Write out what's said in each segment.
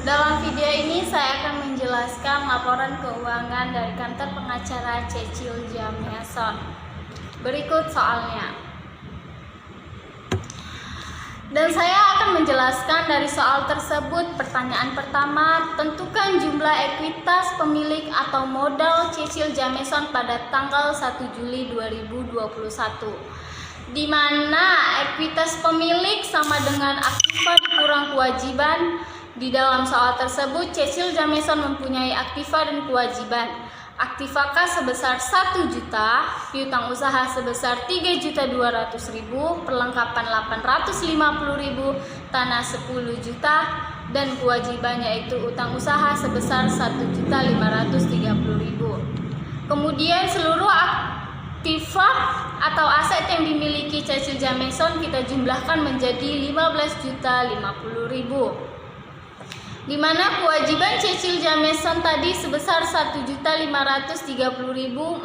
Dalam video ini saya akan menjelaskan laporan keuangan dari kantor pengacara Cecil Jameson. Berikut soalnya. Dan saya akan menjelaskan dari soal tersebut. Pertanyaan pertama, tentukan jumlah ekuitas pemilik atau modal Cecil Jameson pada tanggal 1 Juli 2021. Di mana ekuitas pemilik sama dengan aktiva dikurang kewajiban. Di dalam soal tersebut, Cecil Jameson mempunyai aktiva dan kewajiban. Aktiva kas sebesar 1 juta, piutang usaha sebesar 3.200.000, perlengkapan 850.000, tanah 10 juta, dan kewajibannya yaitu utang usaha sebesar 1.530.000. Kemudian seluruh aktiva atau aset yang dimiliki Cecil Jameson kita jumlahkan menjadi 15.050.000. Di mana kewajiban Cecil Jameson tadi sebesar 1.530.000,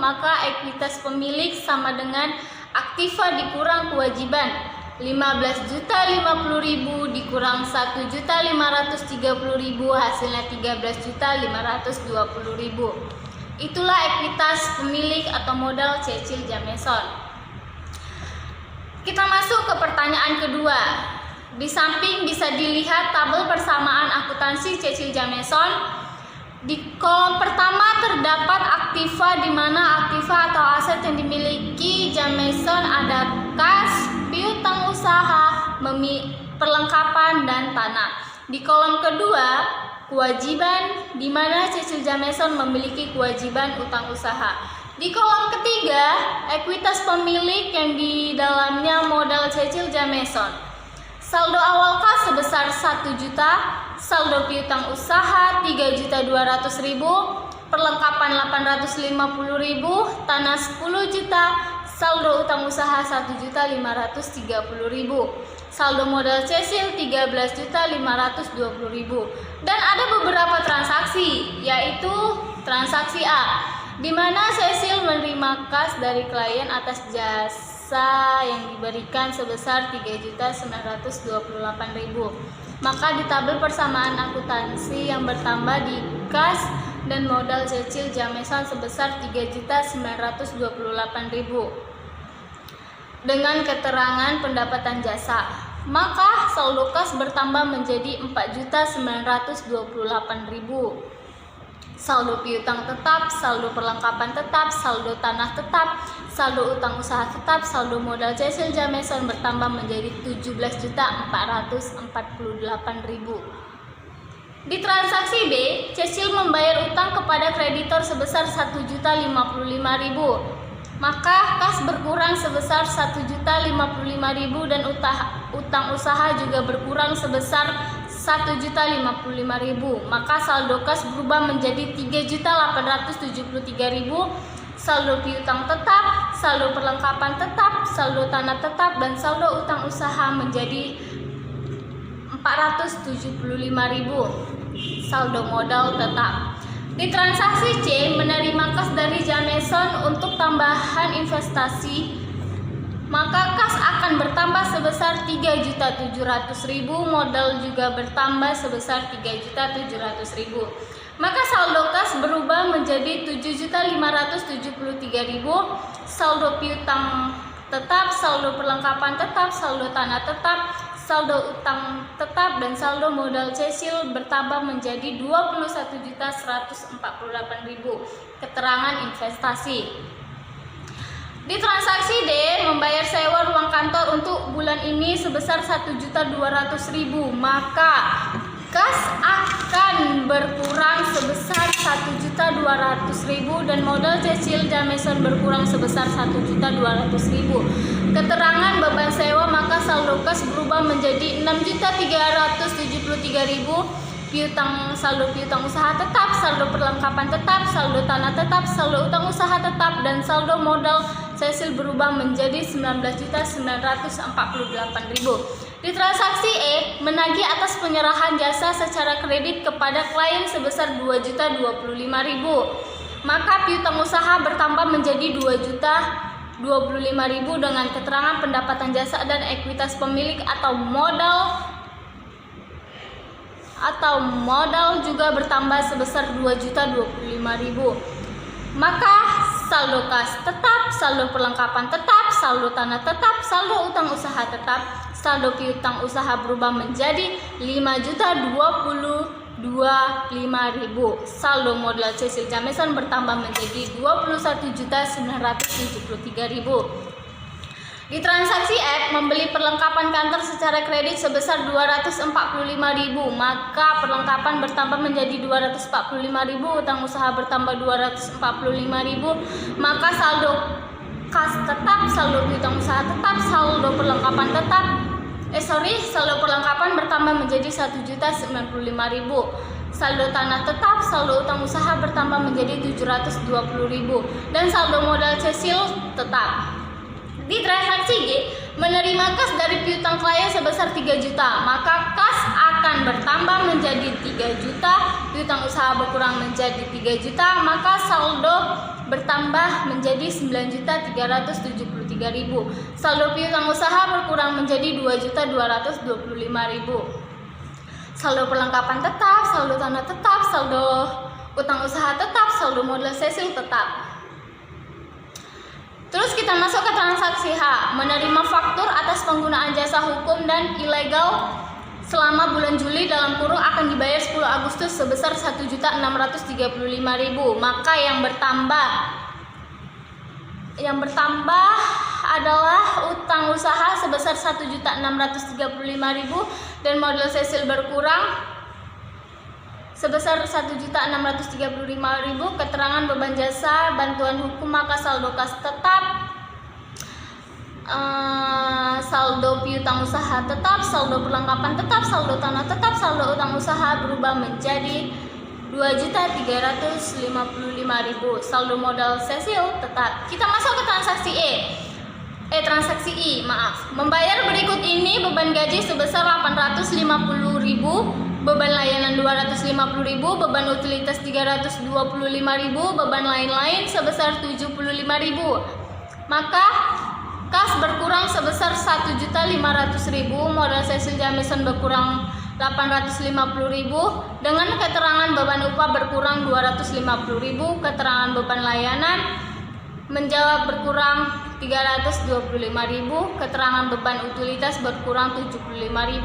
maka ekuitas pemilik sama dengan aktiva dikurang kewajiban. 15.050.000 dikurang 1.530.000 hasilnya 13.520.000. Itulah ekuitas pemilik atau modal Cecil Jameson. Kita masuk ke pertanyaan kedua. Di samping bisa dilihat tabel persamaan akuntansi Cecil Jameson. Di kolom pertama terdapat aktiva, di mana aktiva atau aset yang dimiliki Jameson ada kas, piutang usaha, perlengkapan, dan tanah. Di kolom kedua, kewajiban, di mana Cecil Jameson memiliki kewajiban utang usaha. Di kolom ketiga, ekuitas pemilik yang di dalamnya modal Cecil Jameson. Saldo awal kas sebesar 1 juta, saldo piutang usaha 3.200.000, perlengkapan 850.000, tanah 10 juta, saldo utang usaha 1.530.000, saldo modal Cecil 13.520.000. Dan ada beberapa transaksi, yaitu transaksi A, di mana Cecil menerima kas dari klien atas jasa yang diberikan sebesar 3.928.000. Maka di tabel persamaan akuntansi yang bertambah di kas dan modal Cecil Jameson sebesar 3.928.000 dengan keterangan pendapatan jasa. Maka saldo kas bertambah menjadi 4.928.000. Saldo piutang tetap, saldo perlengkapan tetap, saldo tanah tetap, saldo utang usaha tetap, saldo modal Cecil Jameson bertambah menjadi 17.448.000. Di transaksi B, Cecil membayar utang kepada kreditor sebesar 1.055.000. Maka kas berkurang sebesar 1.055.000 dan utang usaha juga berkurang sebesar 1.055.000. Maka saldo kas berubah menjadi 3.873.000. Saldo piutang tetap, saldo perlengkapan tetap, saldo tanah tetap, dan saldo utang usaha menjadi 475.000. Saldo modal tetap. Di transaksi C, menerima kas dari Jameson untuk tambahan investasi, maka kas akan bertambah sebesar 3.700.000, modal juga bertambah sebesar 3.700.000. Maka saldo kas berubah menjadi 7.573.000, saldo piutang tetap, saldo perlengkapan tetap, saldo tanah tetap, saldo utang tetap, dan saldo modal Cecil bertambah menjadi 21.148.000. Keterangan investasi. Di transaksi D, membayar sewa ruang kantor untuk bulan ini sebesar 1.200.000, maka kas akan berkurang sebesar 1.200.000 dan modal Cecil Jameson berkurang sebesar 1.200.000. Keterangan beban sewa, maka saldo kas berubah menjadi 6.373.000. Saldo piutang usaha tetap, saldo perlengkapan tetap, saldo tanah tetap, saldo utang usaha tetap, dan saldo modal Cecil berubah menjadi 19.948.000. Di transaksi E, menagih atas penyerahan jasa secara kredit kepada klien sebesar 2.025.000. Maka piutang usaha bertambah menjadi 2.025.000 dengan keterangan pendapatan jasa dan ekuitas pemilik atau modal atau modal juga bertambah sebesar 2.025.000. Maka saldo kas tetap, saldo perlengkapan tetap, saldo tanah tetap, saldo utang usaha tetap, saldo piutang usaha berubah menjadi 5.022.005. Saldo modal Cecil Jameson bertambah menjadi 21.973.000. Di transaksi F, membeli perlengkapan kantor secara kredit sebesar 245.000, maka perlengkapan bertambah menjadi 245.000, utang usaha bertambah 245.000, maka saldo kas tetap, saldo utang usaha tetap, saldo perlengkapan tetap, saldo perlengkapan bertambah menjadi 1.095.000. Saldo tanah tetap, saldo utang usaha bertambah menjadi 720.000, dan saldo modal Cecil tetap. Di transaksi G, menerima kas dari piutang klien sebesar 3 juta, maka kas akan bertambah menjadi 3 juta, piutang usaha berkurang menjadi 3 juta, maka saldo bertambah menjadi 9.373.000. Saldo piutang usaha berkurang menjadi 2.225.000. Saldo perlengkapan tetap, saldo tanah tetap, saldo utang usaha tetap, saldo modal Cecil tetap. Terus kita masuk ke transaksi H, menerima faktur atas penggunaan jasa hukum dan ilegal selama bulan Juli dalam kurung akan dibayar 10 Agustus sebesar 1.635.000. Maka yang bertambah adalah utang usaha sebesar 1.635.000 dan modal Cecil berkurang sebesar 1.635.000. Keterangan beban jasa bantuan hukum, maka saldo kas tetap, saldo piutang usaha tetap, saldo perlengkapan tetap, saldo tanah tetap, saldo utang usaha berubah menjadi 2.355.000. Saldo modal Cecil tetap. Kita masuk ke transaksi transaksi I, membayar berikut ini: beban gaji sebesar 850.000, beban layanan 250.000, beban utilitas 325.000, beban lain-lain sebesar 75.000. Maka kas berkurang sebesar 1.500.000, modal Cecil Jameson berkurang 850.000, dengan keterangan beban upah berkurang 250.000, keterangan beban layanan menjawab berkurang 325.000, keterangan beban utilitas berkurang 75.000,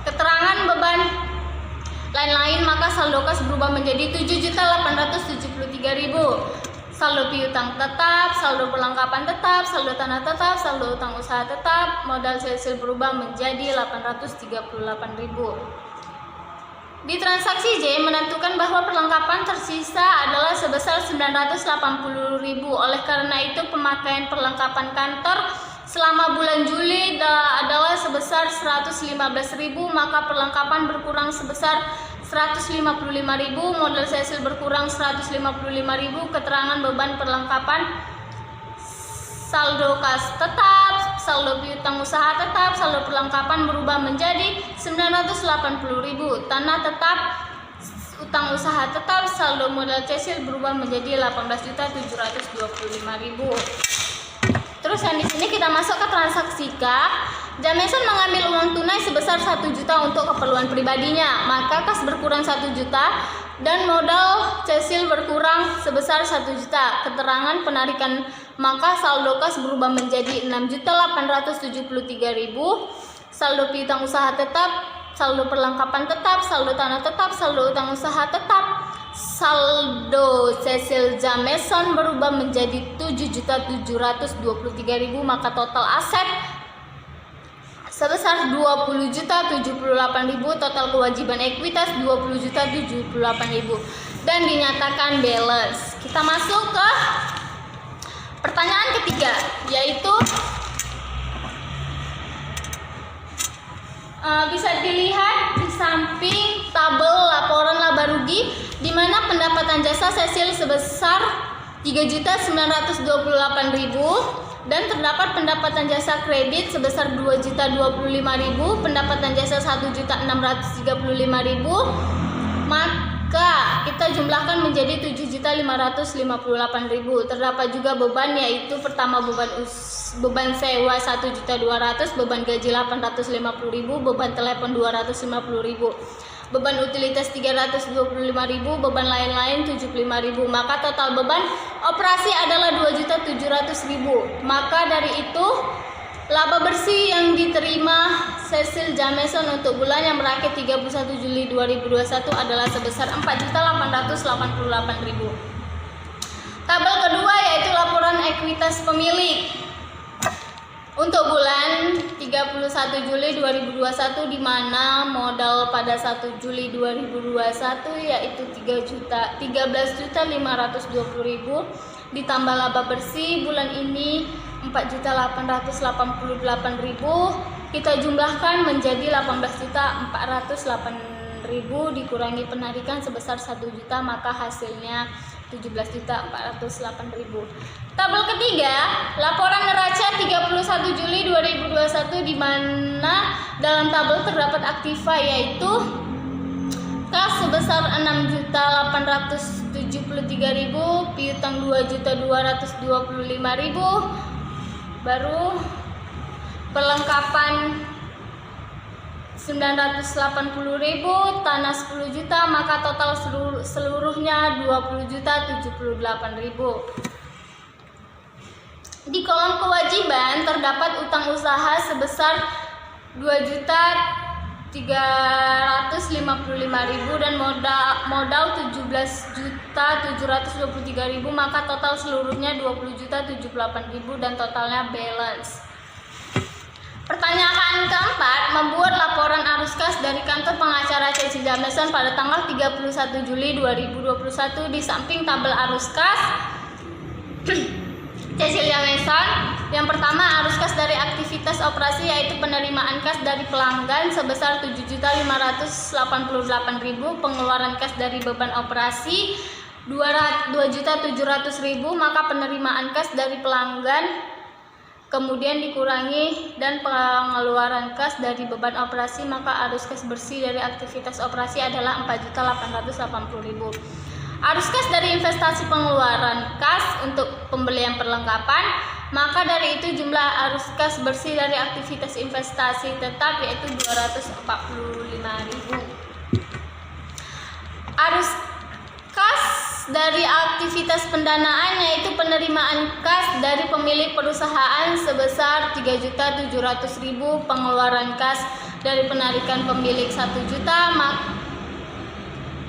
keterangan beban lain-lain, maka saldo kas berubah menjadi 7.873.000. Saldo piutang tetap, saldo perlengkapan tetap, saldo tanah tetap, saldo utang usaha tetap, modal Cecil berubah menjadi 838.000. Di transaksi J, menentukan bahwa perlengkapan tersisa adalah sebesar 980.000. Oleh karena itu, pemakaian perlengkapan kantor selama bulan Juli adalah sebesar 115.000, maka perlengkapan berkurang sebesar 155.000, modal Cecil berkurang 155.000, keterangan beban perlengkapan, saldo kas tetap, saldo piutang usaha tetap, saldo perlengkapan berubah menjadi 980.000, tanah tetap, utang usaha tetap, saldo modal Cecil berubah menjadi 18.725.000. Terus yang di sini kita masuk ke transaksi K. Jameson mengambil uang tunai sebesar 1 juta untuk keperluan pribadinya, maka kas berkurang 1 juta dan modal Cecil berkurang sebesar 1 juta. Keterangan penarikan, maka saldo kas berubah menjadi 6.873.000. Saldo piutang usaha tetap, saldo perlengkapan tetap, saldo tanah tetap, saldo utang usaha tetap. Saldo Cecil Jameson berubah menjadi 7.723.000, maka total aset sebesar 20.078.000, total kewajiban ekuitas 20.078.000 dan dinyatakan balance. Kita masuk ke pertanyaan ketiga, yaitu bisa dilihat di samping tabel laporan laba rugi, di mana pendapatan jasa Cecil sebesar 3.928.000 dan terdapat pendapatan jasa kredit sebesar 2.025.000, pendapatan jasa 1.635.000, maka kita jumlahkan menjadi 7.558.000. Terdapat juga beban, yaitu pertama beban sewa 1.200.000, beban gaji 850.000, beban telepon 250.000. beban utilitas 325.000, beban lain-lain 75.000. Maka total beban operasi adalah 2.700.000. Maka dari itu laba bersih yang diterima Cecil Jameson untuk bulan yang berakhir 31 Juli 2021 adalah sebesar 4.888.000. Tabel kedua yaitu laporan ekuitas pemilik. Untuk bulan 31 Juli 2021 di mana modal pada 1 Juli 2021 yaitu 13.520.000 ditambah laba bersih bulan ini 4.888.000 kita jumlahkan menjadi 18.408.000 dikurangi penarikan sebesar 1 juta, maka hasilnya 17.408.000. Tabel ketiga, laporan neraca 31 Juli 2021 di mana dalam tabel terdapat aktiva yaitu kas sebesar 6.873.000, piutang 2.225.000, baru perlengkapan 980.000, tanah 10 juta, maka total seluruhnya 20.078.000. Di kolom kewajiban terdapat utang usaha sebesar 2.355.000 dan modal 17.723.000, maka total seluruhnya 20.078.000 dan totalnya balance. Pertanyaan keempat, membuat laporan arus kas dari kantor pengacara Cecil Jameson pada tanggal 31 Juli 2021 di samping tabel arus kas Cecil Jameson. Yang pertama, arus kas dari aktivitas operasi yaitu penerimaan kas dari pelanggan sebesar 7.588.000, pengeluaran kas dari beban operasi 2.700.000, maka penerimaan kas dari pelanggan kemudian dikurangi dan pengeluaran kas dari beban operasi, maka arus kas bersih dari aktivitas operasi adalah 4.880.000. Arus kas dari investasi pengeluaran kas untuk pembelian perlengkapan, maka dari itu jumlah arus kas bersih dari aktivitas investasi tetap yaitu 245.000. Arus kas dari aktivitas pendanaan yaitu penerimaan kas dari pemilik perusahaan sebesar 3.700.000, pengeluaran kas dari penarikan pemilik 1 juta,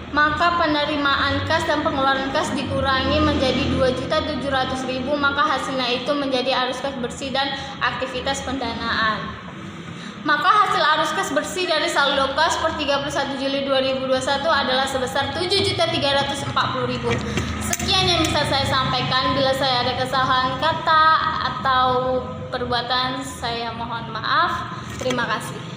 maka penerimaan kas dan pengeluaran kas dikurangi menjadi 2.700.000, maka hasilnya itu menjadi arus kas bersih dan aktivitas pendanaan. Maka hasil arus kas bersih dari saldo kas per 31 Juli 2021 adalah sebesar 7.340.000. Sekian yang bisa saya sampaikan. Bila saya ada kesalahan kata atau perbuatan, saya mohon maaf. Terima kasih.